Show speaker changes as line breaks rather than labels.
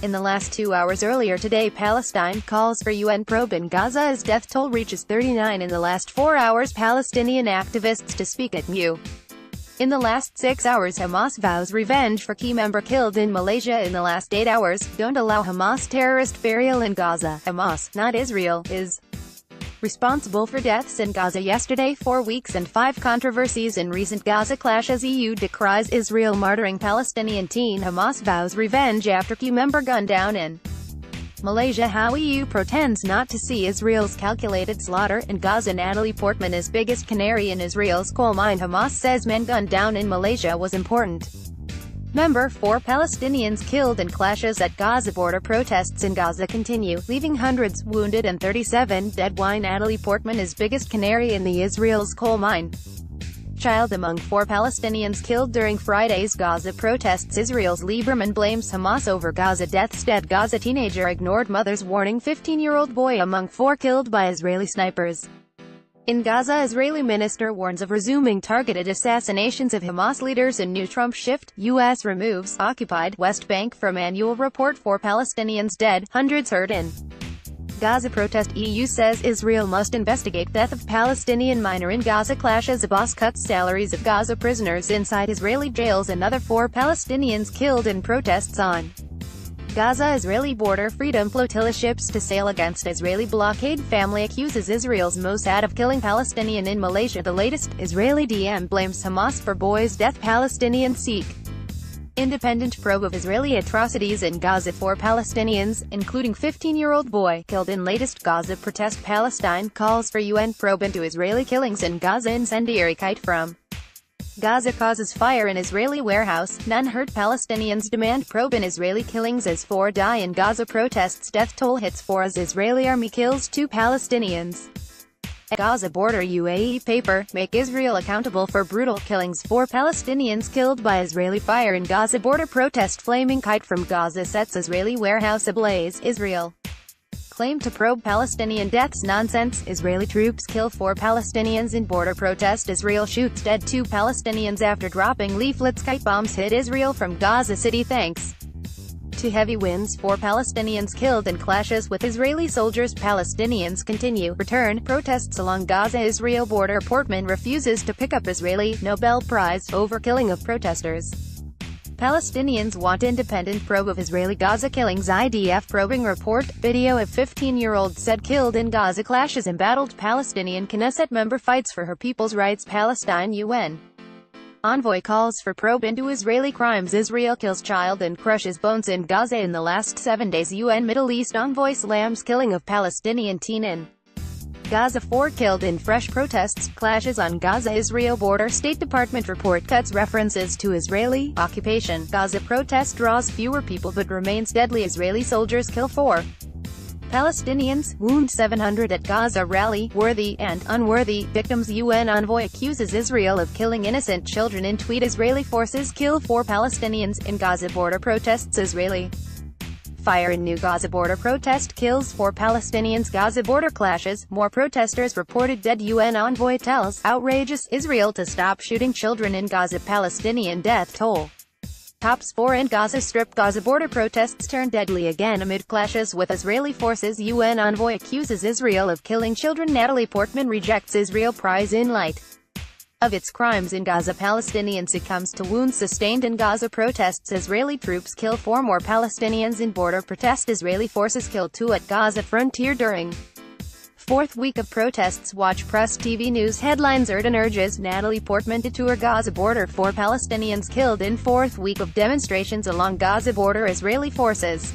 In the last 2 hours earlier today, Palestine calls for UN probe in Gaza as death toll reaches 39 in the last 4 hours. Palestinian activists to speak at MU. In the last 6 hours, Hamas vows revenge for key member killed in Malaysia. In the last 8 hours, don't allow Hamas terrorist burial in Gaza. Hamas, not Israel, is responsible for deaths in Gaza yesterday. 4 weeks and 5 controversies in recent Gaza clashes. EU decries Israel martyring Palestinian teen. Hamas vows revenge after key member gunned down in Malaysia. How EU pretends not to see Israel's calculated slaughter in Gaza. Natalie Portman is biggest canary in Israel's coal mine. Hamas says men gunned down in Malaysia was important. Member 4 Palestinians killed in clashes at Gaza. Border protests in Gaza continue, leaving hundreds wounded and 37 dead. Why Natalie Portman is biggest canary in the Israel's coal mine. Child among 4 Palestinians killed during Friday's Gaza protests. Israel's Lieberman blames Hamas over Gaza deaths. Dead Gaza teenager ignored mother's warning. 15-year-old boy among 4 killed by Israeli snipers. In Gaza, Israeli minister warns of resuming targeted assassinations of Hamas leaders in new Trump shift. U.S. removes occupied West Bank from annual report. 4 Palestinians dead, hundreds hurt in Gaza protest. EU says Israel must investigate death of Palestinian minor in Gaza clashes. Abbas cuts salaries of Gaza prisoners inside Israeli jails. Another 4 Palestinians killed in protests on Gaza. Israeli border freedom flotilla ships to sail against Israeli blockade. Family accuses Israel's Mossad of killing Palestinian in Malaysia. The latest, Israeli DM blames Hamas for boy's death. Palestinians seek independent probe of Israeli atrocities in Gaza. 4 Palestinians, including 15-year-old boy, killed in latest Gaza protest. Palestine calls for UN probe into Israeli killings in Gaza. Incendiary kite from Gaza causes fire in Israeli warehouse. None hurt. Palestinians demand probe in Israeli killings as 4 die in Gaza protests. Death toll hits 4 as Israeli army kills 2 Palestinians. At Gaza border. UAE paper, make Israel accountable for brutal killings. 4 Palestinians killed by Israeli fire in Gaza border protest. Flaming kite from Gaza sets Israeli warehouse ablaze. Israel claim to probe Palestinian deaths. Nonsense. Israeli troops kill 4 Palestinians in border protest. Israel shoots dead 2 Palestinians after dropping leaflets. Kite bombs hit Israel from Gaza City thanks to heavy winds. 4 Palestinians killed in clashes with Israeli soldiers. Palestinians continue return protests along Gaza-Israel border. Portman refuses to pick up Israeli Nobel Prize over killing of protesters. Palestinians want independent probe of Israeli Gaza killings. IDF probing report. Video of 15-year-old said killed in Gaza clashes. Embattled Palestinian Knesset member fights for her people's rights. Palestine UN envoy calls for probe into Israeli crimes. Israel kills child and crushes bones in Gaza in the last 7 days. UN Middle East envoy slams killing of Palestinian teen in Gaza. 4 killed in fresh protests. Clashes on Gaza-Israel border. State Department report cuts references to Israeli occupation. Gaza protest draws fewer people but remains deadly. Israeli soldiers kill 4 Palestinians, wound 700 at Gaza rally. Worthy and unworthy victims. UN envoy accuses Israel of killing innocent children in tweet. Israeli forces kill 4 Palestinians in Gaza border protests. Israeli fire in new Gaza border protest kills 4 Palestinians. Gaza border clashes. More protesters reported dead. UN envoy tells outrageous Israel to stop shooting children in Gaza. Palestinian death toll tops 4 in Gaza Strip. Gaza border protests turn deadly again amid clashes with Israeli forces. UN envoy accuses Israel of killing children. Natalie Portman rejects Israel prize in light of its crimes in Gaza. Palestinian succumbs to wounds sustained in Gaza protests. Israeli troops kill 4 more Palestinians in border protest. Israeli forces kill 2 at Gaza frontier during 4th week of protests. Watch Press TV News headlines. Erdogan urges Natalie Portman to tour Gaza border. 4 Palestinians killed in 4th week of demonstrations along Gaza border. Israeli forces